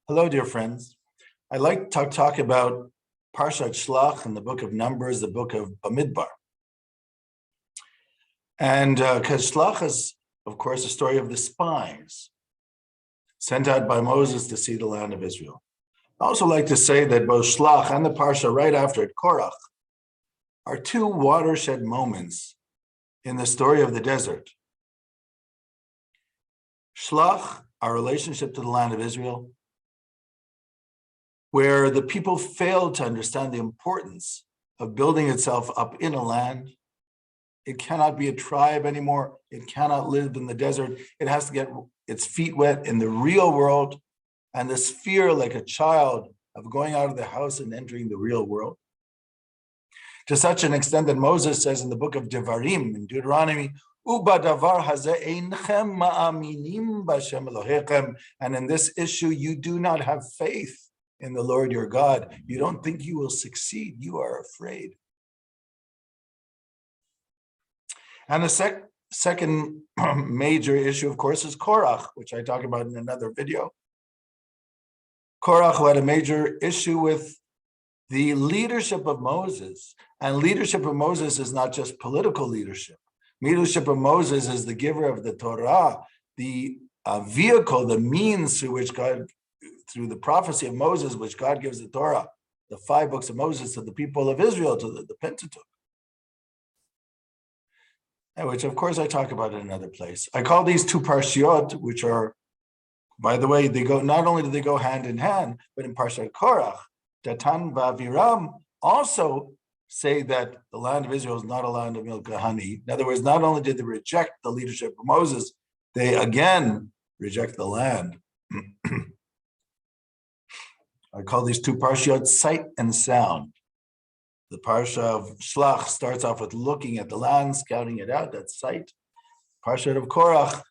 Hello, dear friends. I'd like to talk about Parshat Shlach in the book of Numbers, the book of Bamidbar. And because Shlach is, of course, a story of the spies sent out by Moses to see the land of Israel. I also like to say that both Shlach and the Parsha right after it, Korach, are two watershed moments in the story of the desert. Shlach, our relationship to the land of Israel, where the people failed to understand the importance of building itself up in a land. It cannot be a tribe anymore. It cannot live in the desert. It has to get its feet wet in the real world, and this fear, like a child, of going out of the house and entering the real world. To such an extent that Moses says in the book of Devarim, in Deuteronomy, and in this issue, you do not have faith in the Lord your God. You don't think you will succeed. You are afraid. And the second major issue, of course, is Korach, which I talk about in another video. Korach had a major issue with the leadership of Moses. And leadership of Moses is not just political leadership. Leadership of Moses is the giver of the Torah, the vehicle, the means through which God, through the prophecy of Moses, which God gives the Torah, the 5 books of Moses to the people of Israel, to the Pentateuch. And which, of course, I talk about in another place. I call these two parshiot, which are, by the way, they go, not only do they go hand in hand, but in Parshat Korach, Datan v'Aviram also say that the land of Israel is not a land of milk and honey. In other words, not only did they reject the leadership of Moses, they again reject the land. I call these two parshiot sight and sound. The parsha of Shlach starts off with looking at the land, scouting it out, that's sight. Parsha of Korach,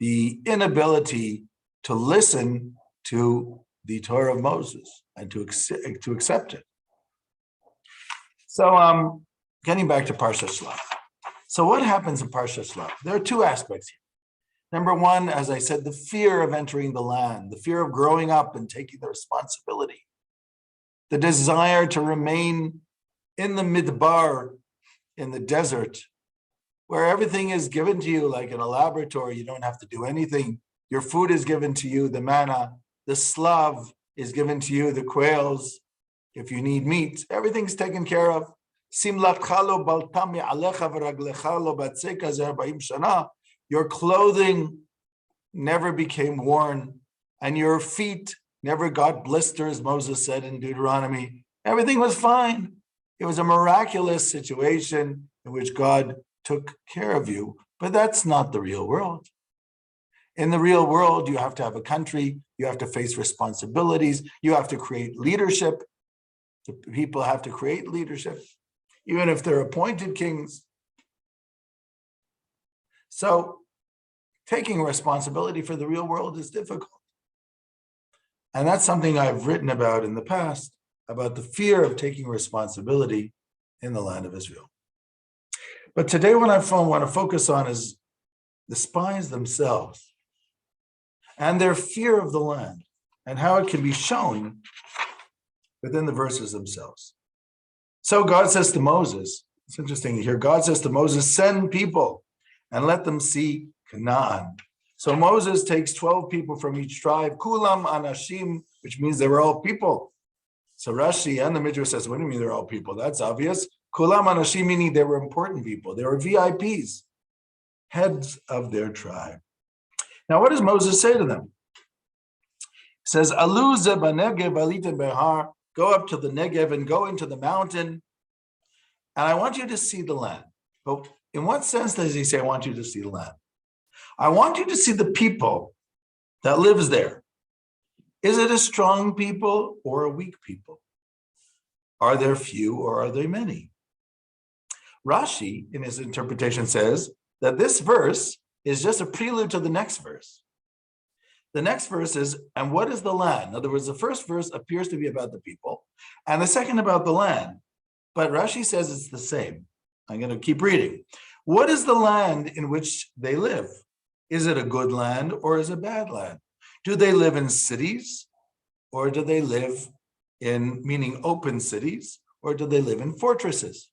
the inability to listen to the Torah of Moses and to accept it. So getting back to Parshat Shlach. So what happens in Parshat Shlach? There are two aspects here. Number one, as I said, the fear of entering the land, the fear of growing up and taking the responsibility, the desire to remain in the midbar, in the desert, where everything is given to you like in a laboratory. You don't have to do anything. Your food is given to you, the manna, the slav is given to you, the quails. If you need meat, everything's taken care of. Your clothing never became worn, and your feet never got blisters, Moses said in Deuteronomy. Everything was fine. It was a miraculous situation in which God took care of you, but that's not the real world. In the real world, you have to have a country, you have to face responsibilities, you have to create leadership. The people have to create leadership, even if they're appointed kings. So taking responsibility for the real world is difficult. And that's something I've written about in the past, about the fear of taking responsibility in the land of Israel. But today what I want to focus on is the spies themselves and their fear of the land and how it can be shown within the verses themselves. So God says to Moses, it's interesting here, God says to Moses, send people and let them see Canaan. So Moses takes 12 people from each tribe, Kulam Anashim, which means they were all people. So Rashi and the Midrash says, what do you mean they're all people? That's obvious. Kulam Anashim meaning they were important people. They were VIPs, heads of their tribe. Now what does Moses say to them? He says, Alu ze b'negev alitem behar, go up to the Negev and go into the mountain, and I want you to see the land. But in what sense does he say, I want you to see the land? I want you to see the people that lives there. Is it a strong people or a weak people? Are there few or are there many? Rashi, in his interpretation, says that this verse is just a prelude to the next verse. The next verse is, and what is the land? In other words, the first verse appears to be about the people, and the second about the land. But Rashi says it's the same. I'm going to keep reading. What is the land in which they live? Is it a good land or is it a bad land? Do they live in cities or do they live in, meaning open cities, or do they live in fortresses?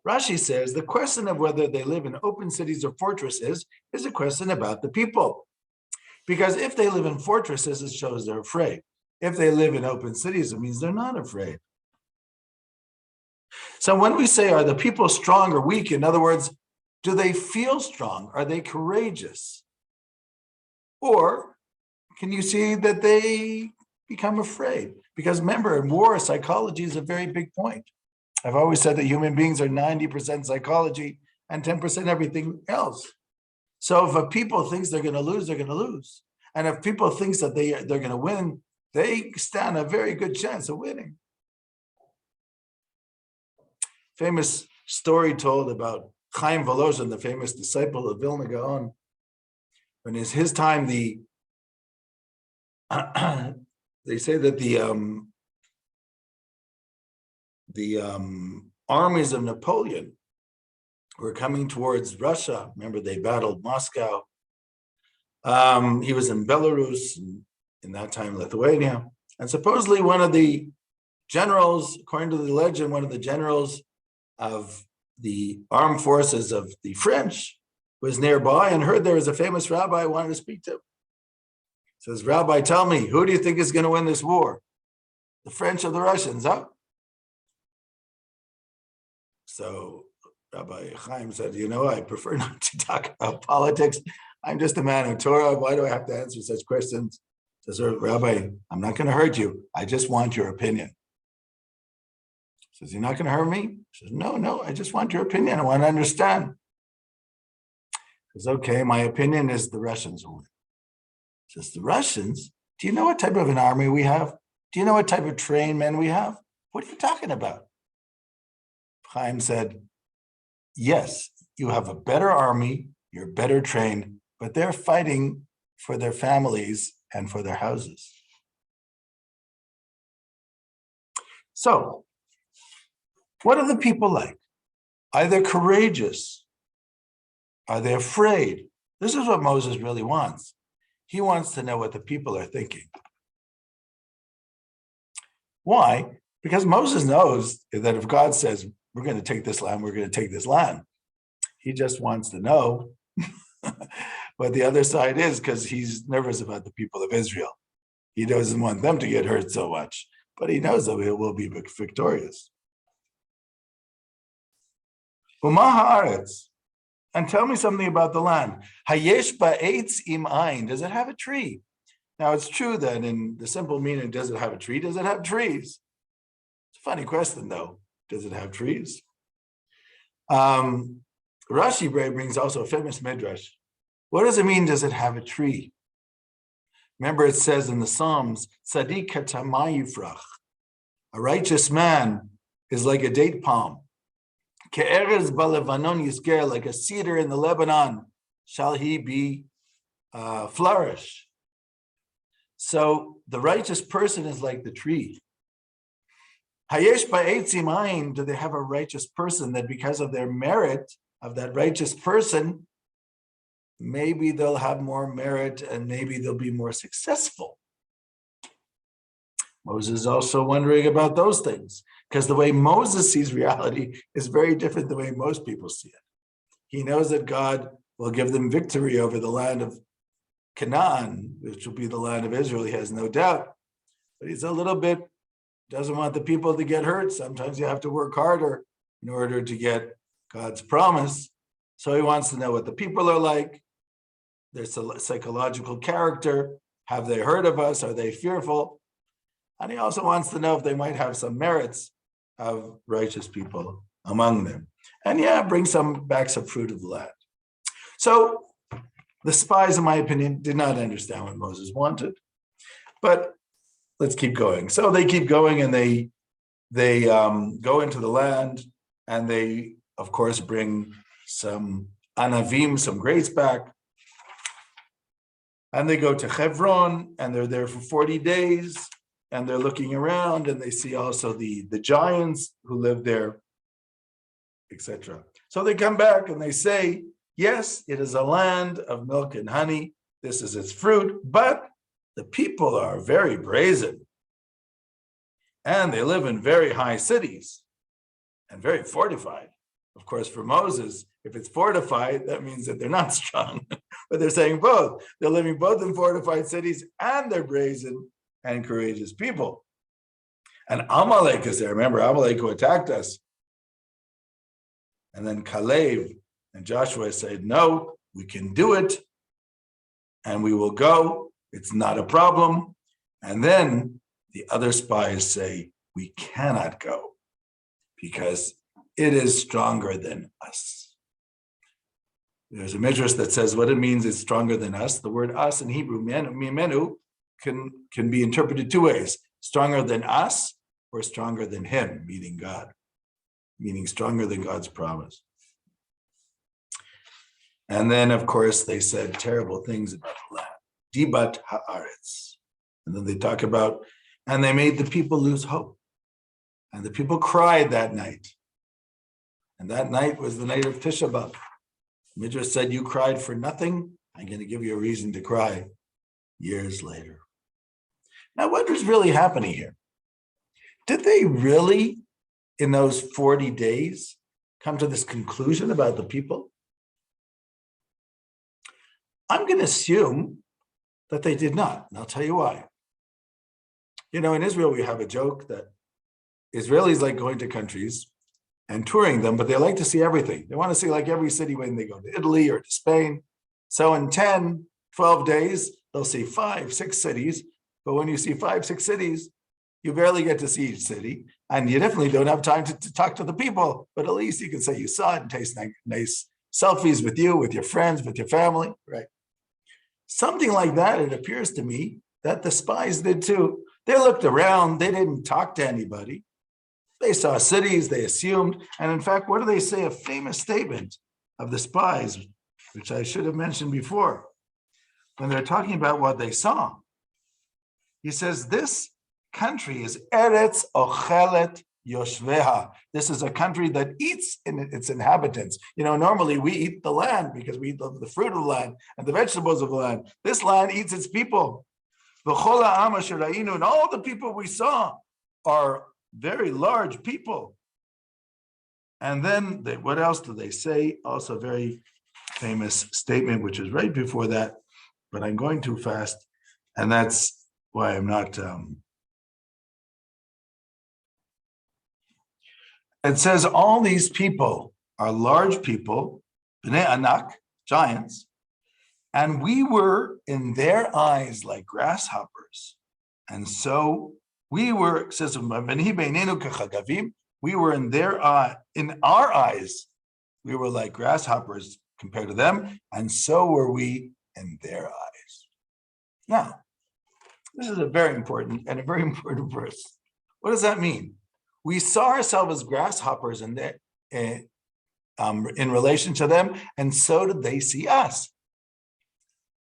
Rashi says the question of whether they live in open cities or fortresses is a question about the people. Because if they live in fortresses, it shows they're afraid. If they live in open cities, it means they're not afraid. So when we say, are the people strong or weak? In other words, do they feel strong? Are they courageous? Or can you see that they become afraid? Because remember, in war, psychology is a very big point. I've always said that human beings are 90% psychology and 10% everything else. So if a people thinks they're going to lose, they're going to lose. And if people think that they're going to win, they stand a very good chance of winning. Famous story told about Chaim Volozhin, the famous disciple of Vilna Gaon. When it's his time, they say that the armies of Napoleon were coming towards Russia. Remember, they battled Moscow. He was in Belarus, in that time Lithuania. And supposedly one of the generals, according to the legend, one of the generals of the armed forces of the French was nearby and heard there was a famous rabbi wanted to speak to him. Says, Rabbi, tell me, who do you think is going to win this war? The French or the Russians, huh? So Rabbi Chaim said, I prefer not to talk about politics. I'm just a man of Torah. Why do I have to answer such questions? Says, Rabbi, I'm not going to hurt you. I just want your opinion. Says, you're not going to hurt me? Says, no, I just want your opinion. I want to understand. Says, okay, my opinion is the Russians will win. Says, the Russians? Do you know what type of an army we have? Do you know what type of trained men we have? What are you talking about? Chaim said, yes, you have a better army, you're better trained, but they're fighting for their families and for their houses. So, what are the people like? Are they courageous? Are they afraid? This is what Moses really wants. He wants to know what the people are thinking. Why? Because Moses knows that if God says, we're going to take this land, we're going to take this land. He just wants to know what the other side is because he's nervous about the people of Israel. He doesn't want them to get hurt so much, but he knows that we will be victorious. And tell me something about the land. Hayesh ba'etz im ein. Does it have a tree? Now, it's true that in the simple meaning, does it have a tree? Does it have trees? It's a funny question, though. Does it have trees? Rashi brings also a famous midrash. What does it mean, does it have a tree? Remember, it says in the Psalms, Tzadik katamai yifrach. A righteous man is like a date palm. Ke'erez balevanon yizger, like a cedar in the Lebanon, shall he be flourish. So the righteous person is like the tree. Hayesh ba'etzim ayin, do they have a righteous person that because of their merit of that righteous person, maybe they'll have more merit and maybe they'll be more successful. Moses is also wondering about those things because the way Moses sees reality is very different than the way most people see it. He knows that God will give them victory over the land of Canaan, which will be the land of Israel. He has no doubt, but he's a little bit, doesn't want the people to get hurt. Sometimes you have to work harder in order to get God's promise. So he wants to know what the people are like, their psychological character. Have they heard of us? Are they fearful? And he also wants to know if they might have some merits of righteous people among them. And bring back some fruit of the land. So the spies, in my opinion, did not understand what Moses wanted. But let's keep going. So they keep going and they go into the land and they, of course, bring some anavim, some grapes back. And they go to Hebron and they're there for 40 days and they're looking around and they see also the giants who live there, etc. So they come back and they say, yes, it is a land of milk and honey. This is its fruit, but the people are very brazen, and they live in very high cities and very fortified. Of course, for Moses, if it's fortified, that means that they're not strong. But they're saying both. They're living both in fortified cities and they're brazen and courageous people. And Amalek is there. Remember, Amalek who attacked us. And then Caleb and Joshua said, no, we can do it. And we will go. It's not a problem. And then the other spies say, we cannot go because it is stronger than us. There's a midrash that says what it means is stronger than us. The word us in Hebrew, mimenu, can be interpreted two ways. Stronger than us or stronger than him, meaning God, meaning stronger than God's promise. And then, of course, they said terrible things about the land. Dibat haaretz. And then they talk about, and they made the people lose hope. And the people cried that night. And that night was the night of Tisha B'Av. Midrash said, you cried for nothing. I'm going to give you a reason to cry years later. Now, what was really happening here? Did they really, in those 40 days, come to this conclusion about the people? I'm going to assume that they did not, and I'll tell you why. You know, in Israel, we have a joke that Israelis like going to countries and touring them, but they like to see everything. They want to see like every city when they go to Italy or to Spain. So in 10, 12 days, they'll see 5, 6 cities. But when you see 5, 6 cities, you barely get to see each city. And you definitely don't have time to talk to the people. But at least you can say you saw it and taste nice selfies with you, with your friends, with your family, right? Something like that, it appears to me, that the spies did too. They looked around, they didn't talk to anybody. They saw cities, they assumed. And in fact, what do they say? A famous statement of the spies, which I should have mentioned before, when they're talking about what they saw. He says, this country is Eretz Ochelet Yoshveha. This is a country that eats its inhabitants. You know, normally we eat the land because we eat the fruit of the land and the vegetables of the land. This land eats its people. And all the people we saw are very large people. And then what else do they say? Also a very famous statement, which is right before that, but I'm going too fast. And that's why I'm not... It says all these people are large people, Bnei Anak, giants, and we were in their eyes like grasshoppers. And so we were, it says, we were in our eyes, we were like grasshoppers compared to them, and so were we in their eyes. Now, this is a very important verse. What does that mean? We saw ourselves as grasshoppers in relation to them, and so did they see us.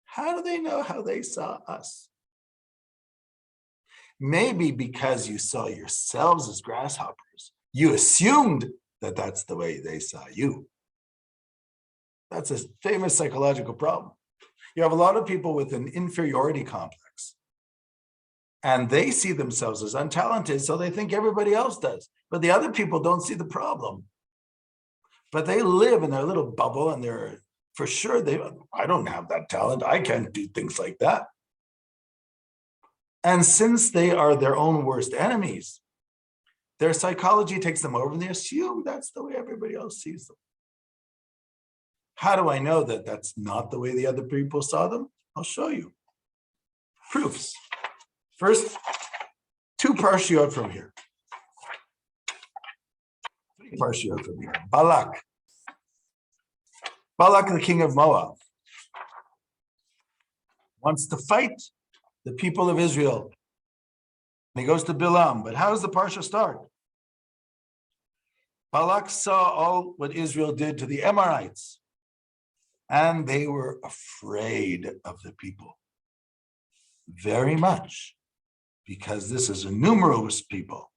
How do they know how they saw us? Maybe because you saw yourselves as grasshoppers, you assumed that that's the way they saw you. That's a famous psychological problem. You have a lot of people with an inferiority complex. And they see themselves as untalented, so they think everybody else does. But the other people don't see the problem. But they live in their little bubble, and they're, for sure, I don't have that talent. I can't do things like that. And since they are their own worst enemies, their psychology takes them over, and they assume that's the way everybody else sees them. How do I know that that's not the way the other people saw them? I'll show you. Proofs. First, 2 parshiot from here. 3 parshiot from here. Balak. Balak, the king of Moab, wants to fight the people of Israel. And he goes to Bilam. But how does the parsha start? Balak saw all what Israel did to the Amorites, and they were afraid of the people very much, because this is a numerous people.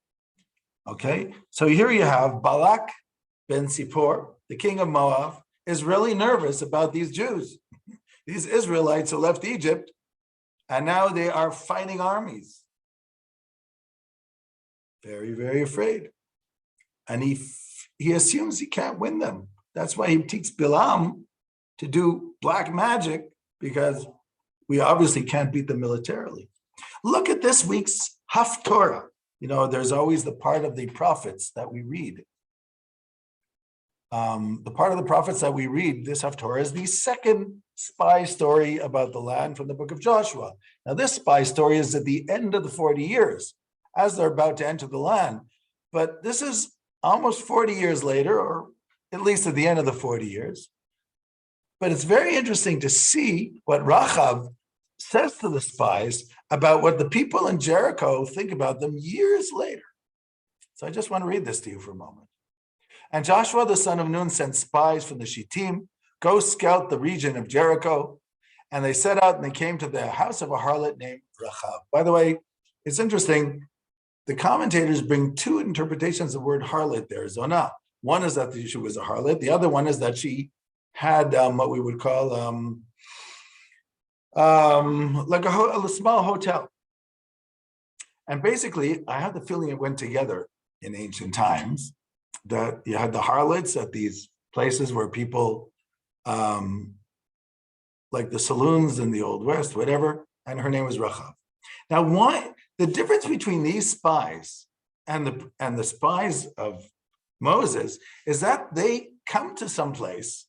Okay, so here you have Balak ben Zippor, the king of Moab, is really nervous about these Jews, these Israelites who left Egypt And now they are fighting armies. Very, very afraid. And he assumes he can't win them. That's why he teaches Bilam to do black magic, because we obviously can't beat them militarily. Look at this week's Haftorah. There's always the part of the prophets that we read. The part of the prophets that we read, this Haftorah, is the second spy story about the land from the book of Joshua. Now, this spy story is at the end of the 40 years, as they're about to enter the land. But this is almost 40 years later, or at least at the end of the 40 years. But it's very interesting to see what Rachav says to the spies about what the people in Jericho think about them years later. So I just want to read this to you for a moment. And Joshua, the son of Nun, sent spies from the Shittim, go scout the region of Jericho. And they set out and they came to the house of a harlot named Rachav. By the way, it's interesting. The commentators bring two interpretations of the word harlot there, zonah. One is that she was a harlot. The other one is that she had what we would call like a small hotel. And basically, I have the feeling it went together in ancient times, that you had the harlots at these places where people, like the saloons in the Old West, whatever, and her name was Rachav. Now, why the difference between these spies and the spies of Moses is that they come to some place.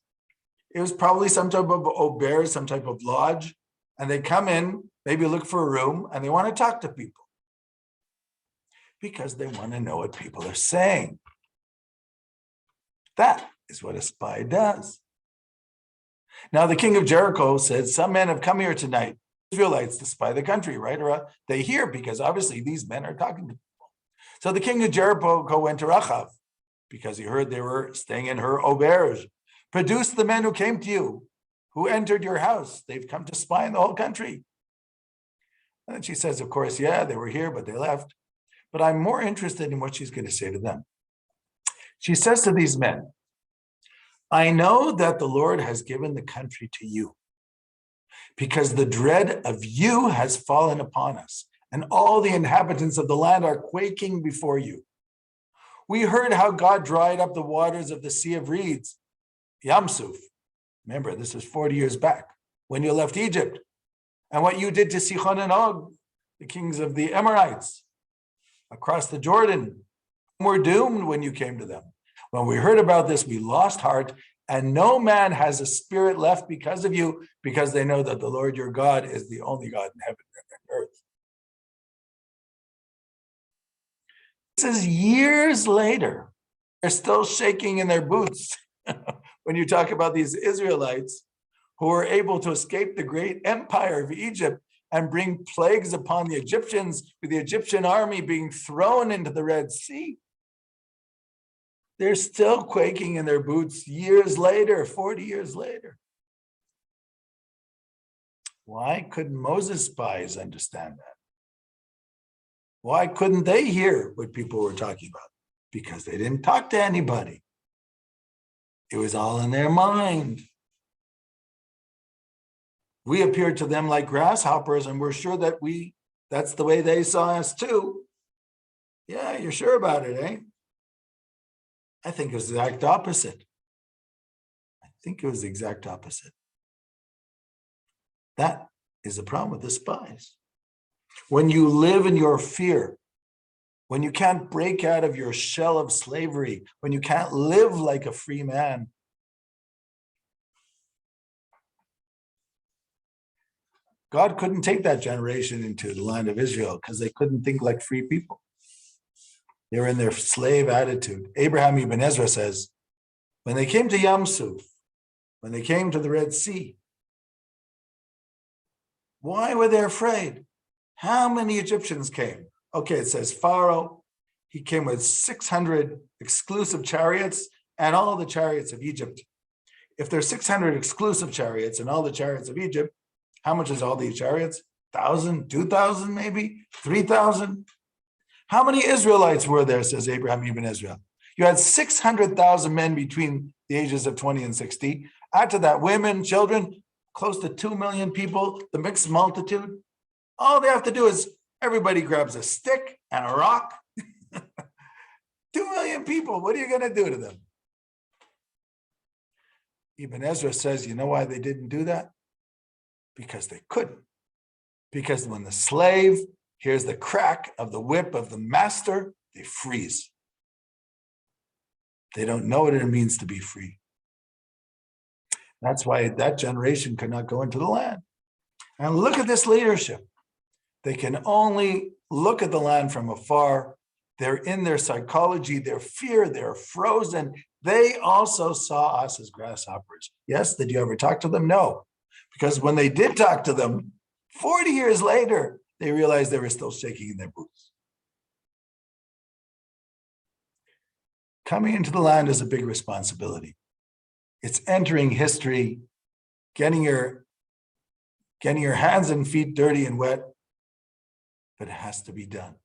It was probably some type of ober, some type of lodge, and they come in, maybe look for a room, and they want to talk to people because they want to know what people are saying. That is what a spy does. Now, the king of Jericho said, some men have come here tonight, Israelites, to spy the country, right? Or they hear, because obviously these men are talking to people. So the king of Jericho went to Rachav because he heard they were staying in her auberge. Produce the men who came to you, who entered your house. They've come to spy in the whole country. And she says, of course, yeah, they were here, but they left. But I'm more interested in what she's going to say to them. She says to these men, I know that the Lord has given the country to you, because the dread of you has fallen upon us, and all the inhabitants of the land are quaking before you. We heard how God dried up the waters of the Sea of Reeds, Yamsuf. Remember, this is 40 years back, when you left Egypt, and what you did to Sichon and Og, the kings of the Amorites, across the Jordan, were doomed when you came to them. When we heard about this, we lost heart, and no man has a spirit left because of you, because they know that the Lord your God is the only God in heaven and earth. This is years later. They're still shaking in their boots when you talk about these Israelites who were able to escape the great empire of Egypt and bring plagues upon the Egyptians, with the Egyptian army being thrown into the Red Sea. They're still quaking in their boots years later, 40 years later. Why couldn't Moses' spies understand that? Why couldn't they hear what people were talking about? Because they didn't talk to anybody. It was all in their mind. We appeared to them like grasshoppers, and we're sure that that's the way they saw us too. Yeah, you're sure about it, eh? I think it was the exact opposite. That is the problem with the spies. When you live in your fear, when you can't break out of your shell of slavery, when you can't live like a free man, God couldn't take that generation into the land of Israel because they couldn't think like free people. They were in their slave attitude. Abraham Ibn Ezra says, when they came to Yamsuf, when they came to the Red Sea, why were they afraid? How many Egyptians came? Okay, it says Pharaoh, he came with 600 exclusive chariots and all the chariots of Egypt. If there's 600 exclusive chariots and all the chariots of Egypt, how much is all these chariots? 1,000, 2,000 maybe, 3,000? How many Israelites were there, says Abraham Ibn Ezra? You had 600,000 men between the ages of 20 and 60. Add to that women, children, close to 2 million people, the mixed multitude. All they have to do is everybody grabs a stick and a rock. 2 million people, what are you going to do to them? Ibn Ezra says, you know why they didn't do that? Because they couldn't. Because when the slave hears the crack of the whip of the master, they freeze. They don't know what it means to be free. That's why that generation could not go into the land. And look at this leadership. They can only look at the land from afar. They're in their psychology, their fear, they're frozen. They also saw us as grasshoppers. Yes, did you ever talk to them? No. Because when they did talk to them, 40 years later, they realized they were still shaking in their boots. Coming into the land is a big responsibility. It's entering history, getting your hands and feet dirty and wet, but it has to be done.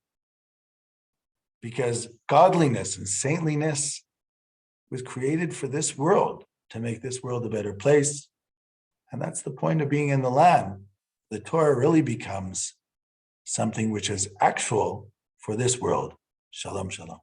Because godliness and saintliness was created for this world, to make this world a better place. And that's the point of being in the land. The Torah really becomes something which is actual for this world. Shalom, shalom.